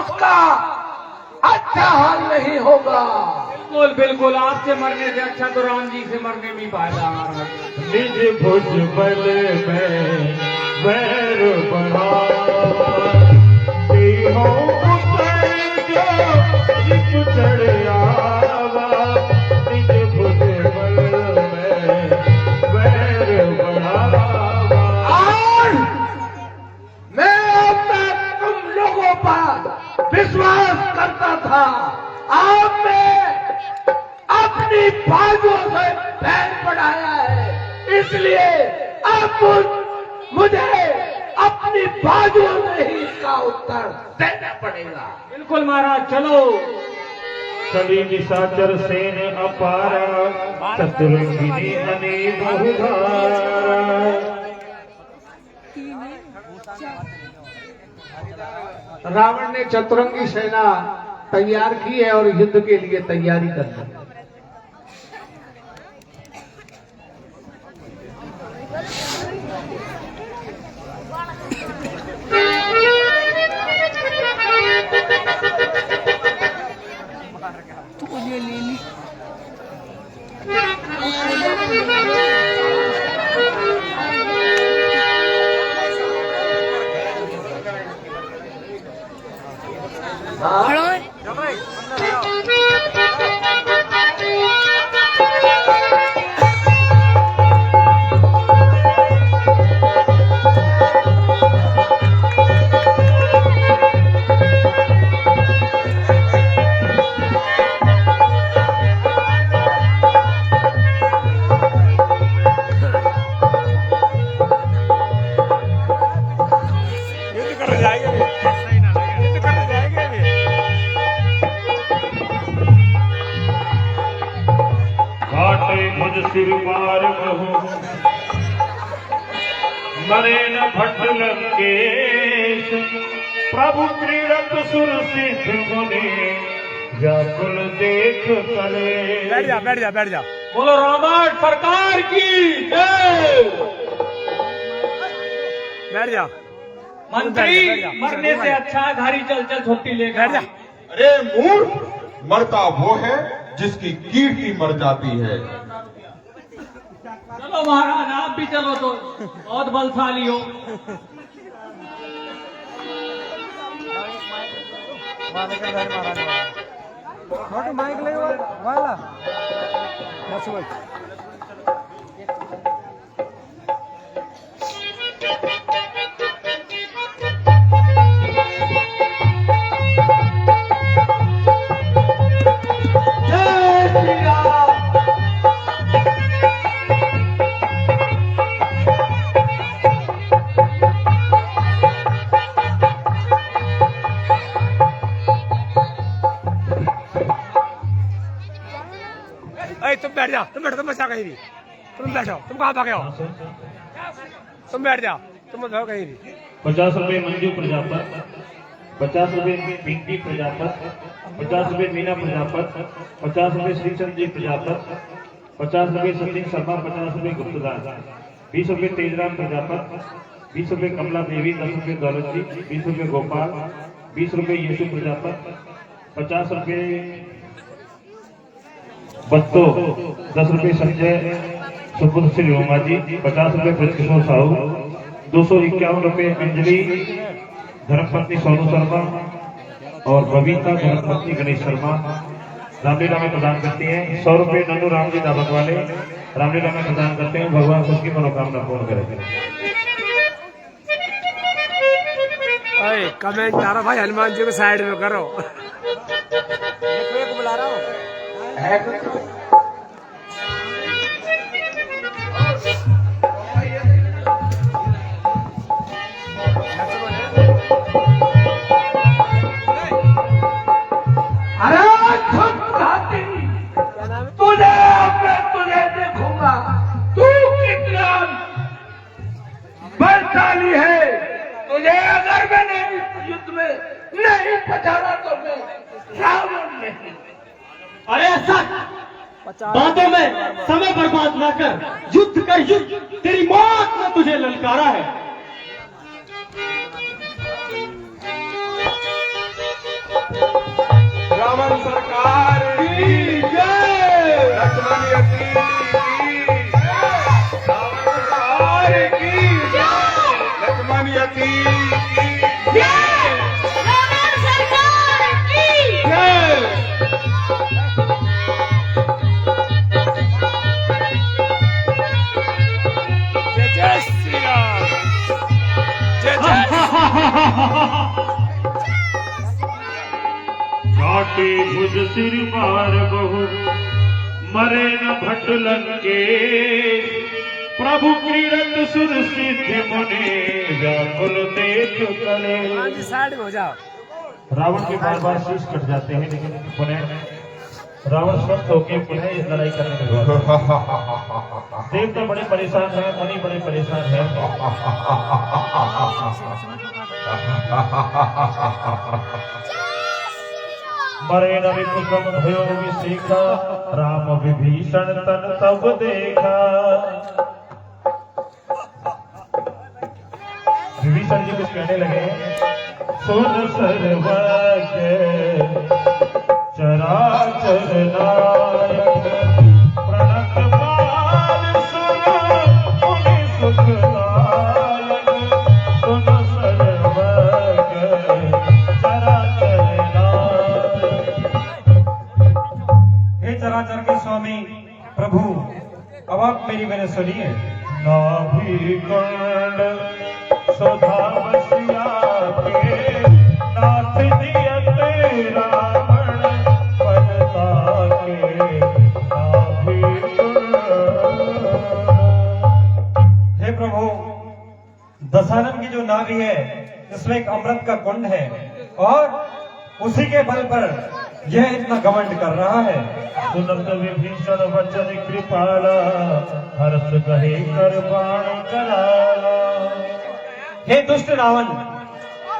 उसका अच्छा हाल नहीं होगा। बिल्कुल बिल्कुल, आपसे मरने से अच्छा तो राम जी से मरने में फायदा हमारा। निज भुजबल में वैर बढ़ावा, हो उतर जो जिस चढ़ आवा। निज भुजबल में वैर बढ़ावा। और मैं अब तक तुम लोगों पर विश्वास करता था, आप में अपनी बाजुओं से पैर बढ़ाया है, इसलिए अब मुझे अपनी बाजुओं से ही इसका उत्तर देना पड़ेगा। बिल्कुल महाराज, चलो। कली निशाचर सेन अपारा, चतुरंगिनी अने बहुधारा। रावण ने चतुरंगी सेना तैयार की है और युद्ध के लिए तैयारी कर रही है। सिर पार बहु मरे न भट्ट लंकेश। प्रभु क्रीड़त सुर सिद्ध मुनि, व्याकुल देख करे। बैठ जा बैठ जा बैठ जा। बोलो रावण सरकार की जय। बैठ जा। मंत्री मरने से अच्छा घारी चल चल छुट्टी लेकर बैठ जा। अरे मूर्ख, मरता वो है जिसकी कीर्ति मर जाती है। चलो महाराज, आप भी चलो, तो बहुत बलशाली हो। माइक ले वाला बस भाई। तुम बैठ जाओ, तुम बैठो, तुम बचा कहीं भी। तुम बैठो, तुम कहाँ भागे हो? तुम बैठ जाओ, तुम मत भागो कहीं भी। 50 रुपए मंजू प्रजापत, 50 रुपए पिंकी प्रजापत, 50 रुपए मीना प्रजापत, 50 रुपए श्रीचंद जी प्रजापत, 50 रुपए सचिन शर्मा, 50 रुपए गुप्तदास, 20 रुपए तेजराम प्रजापत, 20 रुपए कमला देवी, 10 रुपए दौलत जी, 20 रुपए गोपाल, 20 रुपए यशु प्रजापत, 50 रुपए बत्तो, 10 रुपए संजय सुपुत्र श्री रोमा जी, 50 रुपए ब्रजकिशोर साहू, 251 रुपए अंजलि धर्मपत्नी सोनू शर्मा और बबीता धर्मपत्नी गणेश शर्मा रामलीला में प्रदान करती हैं। 100 रुपए नंदू राम जी दावत वाले रामलीला में प्रदान करते हैं। भगवान सबकी मनोकामना पूर्ण करेंगे। कमेंट तारा भाई हनुमान जी को साइड में करो। को बुला रहा हूँ। तुझे देखूंगा तू कितना बलशाली है। तुझे अगर मैंने युद्ध में नहीं पछाड़ा तो मैं रावण नहीं। अरे बातों में समय बर्बाद न कर, युद्ध कर युद्ध, तेरी मौत ने तुझे ललकारा है। रावण सरकार की जय, लक्ष्मण यति की रावण सरकार की जय, लक्ष्मण यति की रावण सरकार की जय। जय जय श्री राम। जय जय काटे भुज सिर बार बहु मरे न भट लंके, प्रभु क्रीड़त सुर सिद्धि मुनि व्याकुल देख करे। हाँ जी, साइड में हो जाओ। रावण के बार बार शीश कट जाते हैं, लेकिन पुनः रावण स्वस्थ होकर पुनः इस लड़ाई करने लगा। देवता बड़े परेशान हैं, मुनि बड़े परेशान हैं। मरे न विपुल भयो विशिखा, राम विभीषण तन तब देखा। विभीषण जी कुछ कहने लगे, सुन सर्वज्ञ चराचर नायक, प्रणत पाल सुन मुनि सुखदायक। सुन सर्वज्ञ चराचर नायक। हे चराचर के स्वामी प्रभु, अब आप मेरी मैंने सुनिए। नाभि कंड सुधा बसिया के, नाथ दियते रावण पदता के। नाभि कंड। हे प्रभु, दशानन की जो नाभि है इसमें एक अमृत का कुंड है और उसी के बल पर यह इतना घमंड कर रहा है। सुनत विभीषण वचन कृपाला, हर्ष कहे कर बाण कराला। हे दुष्ट रावण,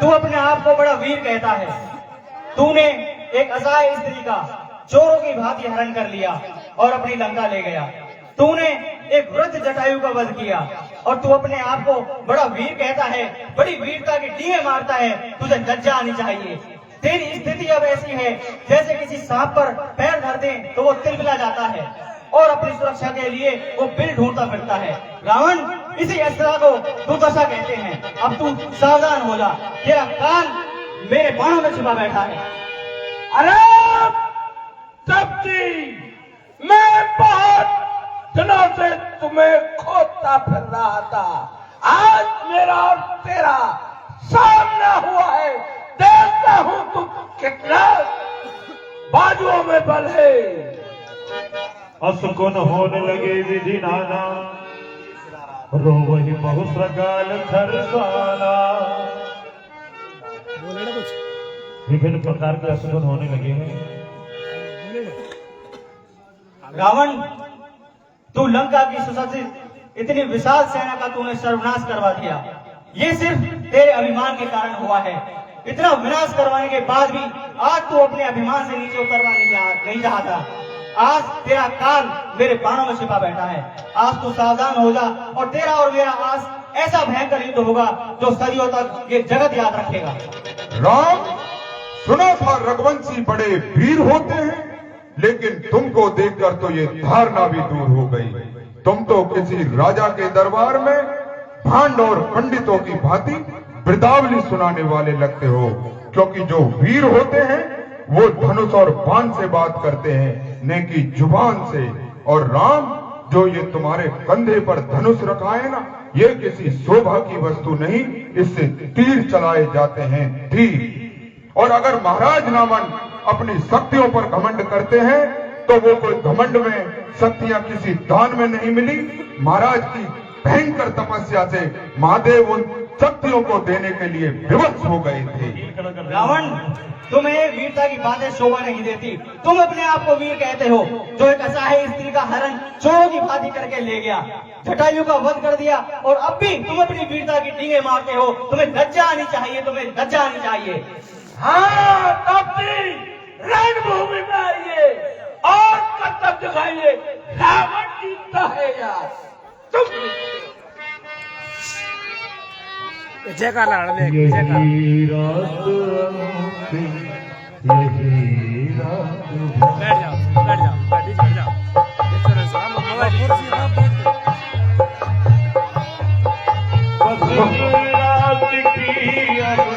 तू अपने आप को बड़ा वीर कहता है। तूने एक असहाय स्त्री का चोरों की भांति हरण कर लिया और अपनी लंका ले गया। तूने एक वृद्ध जटायु का वध किया और तू अपने आप को बड़ा वीर कहता है, बड़ी वीरता की डींगे मारता है। तुझे लज्जा आनी चाहिए। तेरी स्थिति अब ऐसी है जैसे किसी सांप पर पैर धर दे तो वो तिलमिला जाता है और अपनी सुरक्षा के लिए वो बिल ढूंढता फिरता है। रावण, इसी अवस्था को दुर्दशा कहते हैं। अब तू सावधान हो जा, तेरा काल मेरे बाणों में छिपा बैठा है। अरे तप्ती, मैं बहुत दिनों से तुम्हें खोजता फिर रहा था। आज मेरा और तेरा सामना हुआ है। देखता हूं तू कितना बाजुओं में बल है। असुकुन होने लगे विधि नाना, रो वही बहु सकाल खरसाना। बोले ना कुछ। विभिन्न प्रकार के असुकुन होने लगे हैं। रावण, तू लंका की सुसज्जित इतनी विशाल सेना का तूने सर्वनाश करवा दिया। ये सिर्फ तेरे अभिमान के कारण हुआ है। इतना विनाश करवाने के बाद भी आज तू अपने अभिमान से नीचे उतरना नहीं चाहता। आज तेरा काल मेरे बाणों में छिपा बैठा है। आज तू सावधान हो जा और तेरा और मेरा आज ऐसा भयंकर युद्ध होगा जो सदियों तक ये जगत याद रखेगा। राम, सुना था रघुवंशी बड़े वीर होते हैं, लेकिन तुमको देखकर तो ये धारणा भी दूर हो गई। तुम तो किसी राजा के दरबार में भांड और पंडितों की भांति वृतावली सुनाने वाले लगते हो, क्योंकि जो वीर होते हैं वो धनुष और बाण से बात करते हैं, न कि जुबान से। और राम, जो ये तुम्हारे कंधे पर धनुष रखा है ना, ये किसी शोभा की वस्तु नहीं, इससे तीर चलाए जाते हैं, तीर। और अगर महाराज रावण अपनी शक्तियों पर घमंड करते हैं तो वो कोई घमंड में शक्तियां किसी दान में नहीं मिली। महाराज की भयंकर तपस्या से महादेव उन शक्तियों को देने के लिए विवश हो गए थे। रावण, तुम्हें वीरता की बातें शोभा नहीं देती। तुम अपने आप को वीर कहते हो, जो एक असहाय स्त्री का हरण चोरों की भांति करके ले गया, जटायु का वध कर दिया, और अब भी तुम अपनी वीरता की डींगे मारते हो। तुम्हें लज्जा आनी चाहिए, तुम्हें लज्जा आनी चाहिए। हाँ, तप्ती, रणभूमि में आइए और कर्तव्य दिखाइए। रावण जीतता है यार, तुम जयकार लगा ले, जयकार। यही रात अंतिम, यही बैठ जाओ बैठ जाओ बैठ जाओ इस तरह से हम मोबाइल कुर्सी पर बैठ बस एक रात की अब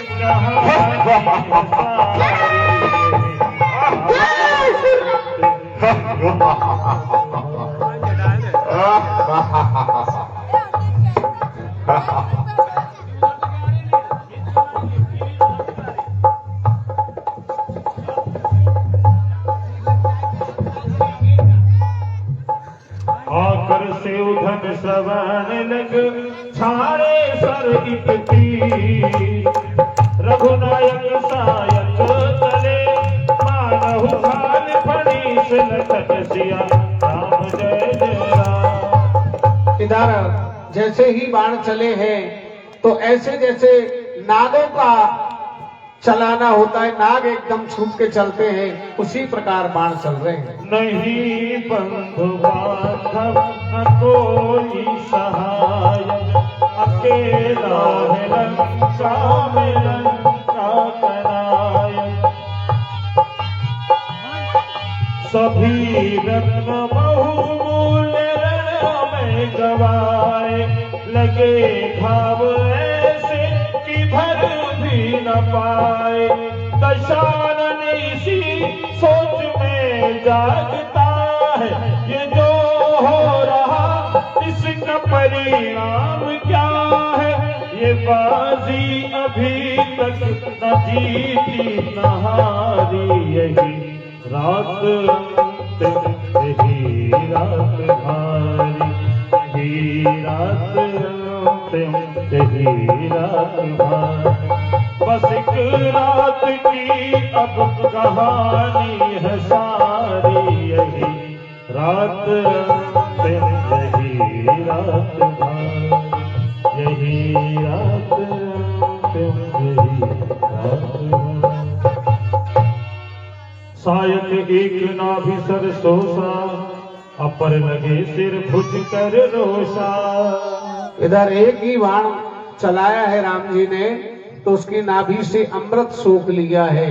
आकर से उधन सवन लग छाड़े सर इकती रघुनायक सायक चले मानहु खाल फणीश लखन सिया राम जय जय राम। इधर जैसे ही बाण चले हैं तो ऐसे जैसे नागों का चलाना होता है, नाग एकदम छूट के चलते हैं, उसी प्रकार बाण चल रहे हैं। नहीं बंधु बांधव न कोई सहाय अकेला है लंका में लंका कराय सभी रत्न बहुमूल रण में गवाए लगे घाव ऐसे कि भर भी न पाए दशानन इसी सोच में जागता है ये जो हो रहा इसका परिणाम क्या है ये बाजी अभी तक न जीती न हारी यही रात अंतिम यही रात हारी यही रात अंतिम यही रात हारी बस एक रात की अब कहानी है सारी यही रात अंतिम यही रात भारी यही रात अंतिम यही रात सायक एक नाभिसर सोसा अपर लगे सिर भुज कर रोषा। इधर एक ही बाण चलाया है राम जी ने तो उसकी नाभि से अमृत सोख लिया है।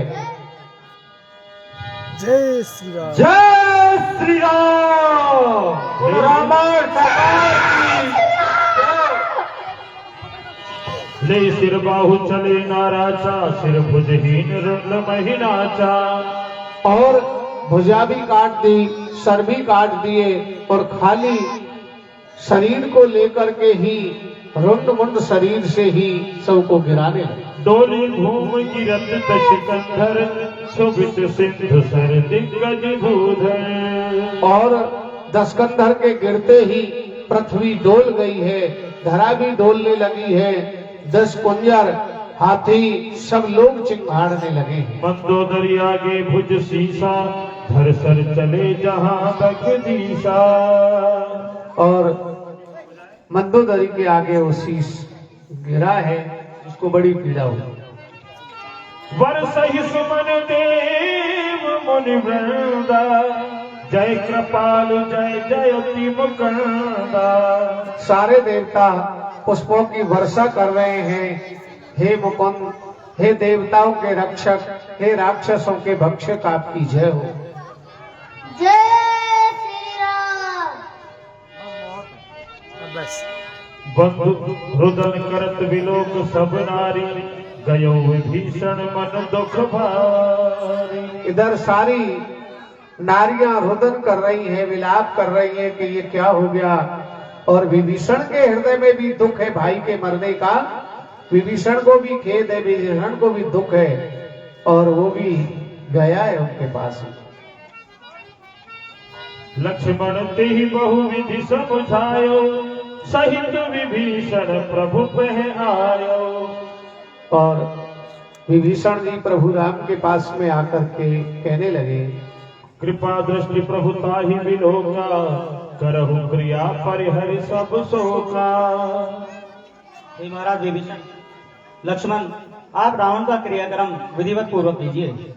जय श्री राम जय श्री राम रामायण ले सिर बाहु चले नाराचा सिर भुजहीन लमहि नाचा और भुजा भी काट दी, सर भी काट दिए और खाली शरीर को लेकर के ही रुंड मुंड शरीर से ही सबको गिराने लगे। डोली भूम गिरत दशकंधर शोभित सिंधु सर दिग्गज भूधर और दशकंधर के गिरते ही पृथ्वी डोल गई है, धरा भी डोलने लगी है, 10 कुंजर हाथी सब लोग चिंगाड़ने लगे हैं। मंदोदरी आगे भुज सीसा धर सर चले जहां तक दिशा और मंदोदरी के आगे वो शीश गिरा है, उसको बड़ी पीड़ा हुई। वर्षहि सुमन देव मुनि वृंदा जय कृपाल जय जयति मुकुंदा। सारे देवता पुष्पों की वर्षा कर रहे हैं। हे मुकुंद, हे देवताओं के रक्षक, हे राक्षसों के भक्षक, आपकी जय हो। जय श्री राम। बस बंधु रुदन करत विलोक सब नारी गयो विभीषण मन दुख भारी। इधर सारी नारियां रुदन कर रही हैं, विलाप कर रही हैं कि ये क्या हो गया। और विभीषण के हृदय में भी दुख है भाई के मरने का। विभीषण को भी खेद है, विभीषण को भी दुख है और वो भी गया है उनके पास। लक्ष्मण ते ही बहुविधि समझायो सहित विभीषण प्रभु पह आयो। और विभीषण जी प्रभु राम के पास में आकर के कहने लगे, कृपा दृष्टि प्रभु ताहि विलोका करहु क्रिया परिहरि सब शोका। हे महाराज विभीषण, लक्ष्मण, आप रावण का क्रियाक्रम विधिवत पूर्वक कीजिए।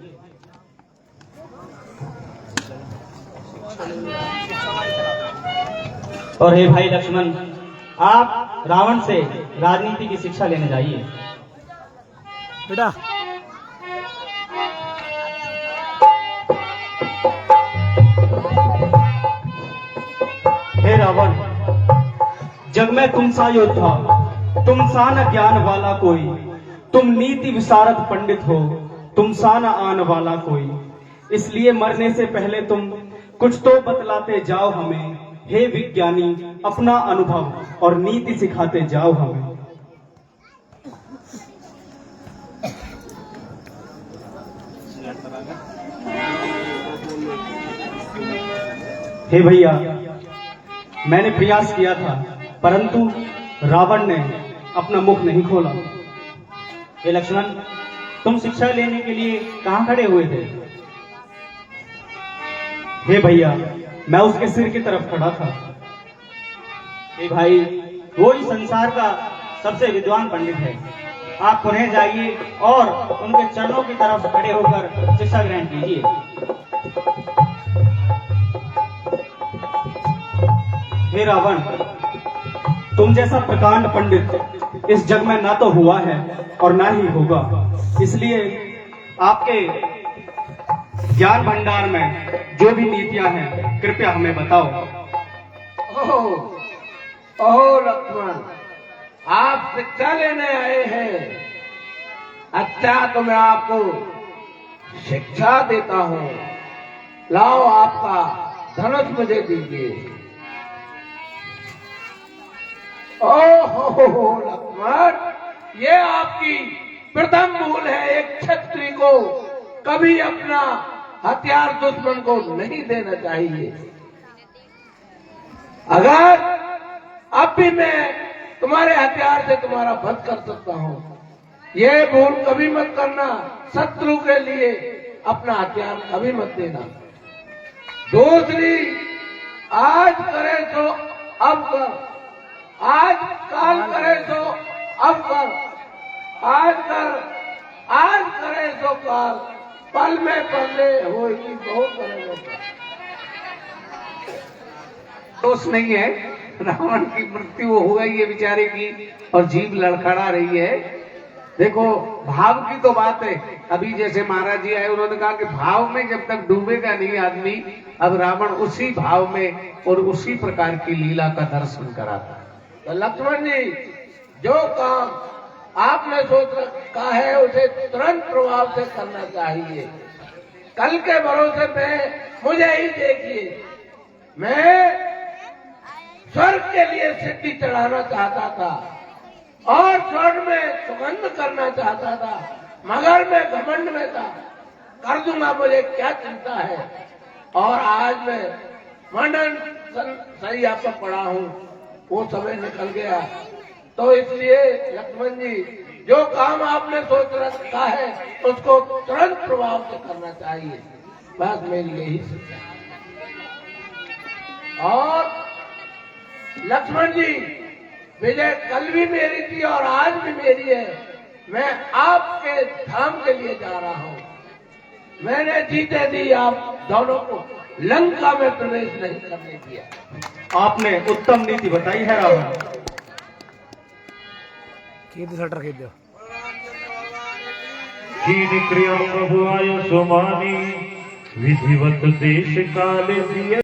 और हे भाई लक्ष्मण, आप रावण से राजनीति की शिक्षा लेने जाइए। बेटा रावण, जग में तुम सा योद्धा, तुम सा न ज्ञान वाला कोई, तुम नीति विशारद पंडित हो, तुम सा न आन वाला कोई। इसलिए मरने से पहले तुम कुछ तो बतलाते जाओ हमें, हे विज्ञानी अपना अनुभव और नीति सिखाते जाओ हमें। हे भैया, मैंने प्रयास किया था परंतु रावण ने अपना मुख नहीं खोला। हे लक्ष्मण, तुम शिक्षा लेने के लिए कहां खड़े हुए थे? हे भैया, मैं उसके सिर की तरफ खड़ा था। हे भाई, वो इस संसार का सबसे विद्वान पंडित है। आप पुनः जाइए और उनके चरणों की तरफ खड़े होकर शिक्षा ग्रहण कीजिए। हे रावण, तुम जैसा प्रकांड पंडित इस जग में ना तो हुआ है और ना ही होगा। इसलिए आपके ज्ञान भंडार में जो भी नीतियां हैं कृपया हमें बताओ। ओह लक्ष्मण, आप शिक्षा लेने आए हैं। अच्छा, तो मैं आपको शिक्षा देता हूं। लाओ, आपका धनुष मुझे दीजिए। ओहो लक्ष्मण, ये आपकी प्रथम भूल है। एक क्षत्रिय को कभी अपना हथियार दुश्मन को नहीं देना चाहिए। अगर अब भी मैं तुम्हारे हथियार से तुम्हारा वध कर सकता हूं, ये भूल कभी मत करना। शत्रु के लिए अपना हथियार कभी मत देना। दूसरी, आज करे तो अब कर, आज काल करे तो अब कर, आज करे तो काल, पल में पल्ले होगी बहुत करेगा। दोष नहीं है, रावण की मृत्यु हो गई है बेचारे की और जीभ लड़खड़ा रही है। देखो, भाव की तो बात है। अभी जैसे महाराज जी आए, उन्होंने कहा कि भाव में जब तक डूबेगा नहीं आदमी, अब रावण उसी भाव में और उसी प्रकार की लीला का दर्शन कराता। तो लक्ष्मण जी, जो काम आपने सोच रखा है उसे तुरंत प्रभाव से करना चाहिए। कल के भरोसे पे मुझे ही देखिए। मैं स्वर्ग के लिए सिद्धि चढ़ाना चाहता था और स्वर्ग में सुगंध करना चाहता था, मगर मैं घमंड में था। कर दूंगा, मुझे क्या चिंता है। और आज मैं मंडन सही आपका पड़ा हूं, वो समय निकल गया। तो इसलिए लक्ष्मण जी, जो काम आपने सोच रखा है उसको तुरंत प्रभाव से करना चाहिए। बस मेरी यही शिक्षा। और लक्ष्मण जी, विजय कल भी मेरी थी और आज भी मेरी है। मैं आपके धाम के लिए जा रहा हूं। मैंने जीते दी आप दोनों को लंका में प्रवेश नहीं करने दिया। आपने उत्तम नीति बताई है रावण। कीन क्रिया प्रभु आय सुमानी, विधिवत देश काल दिए।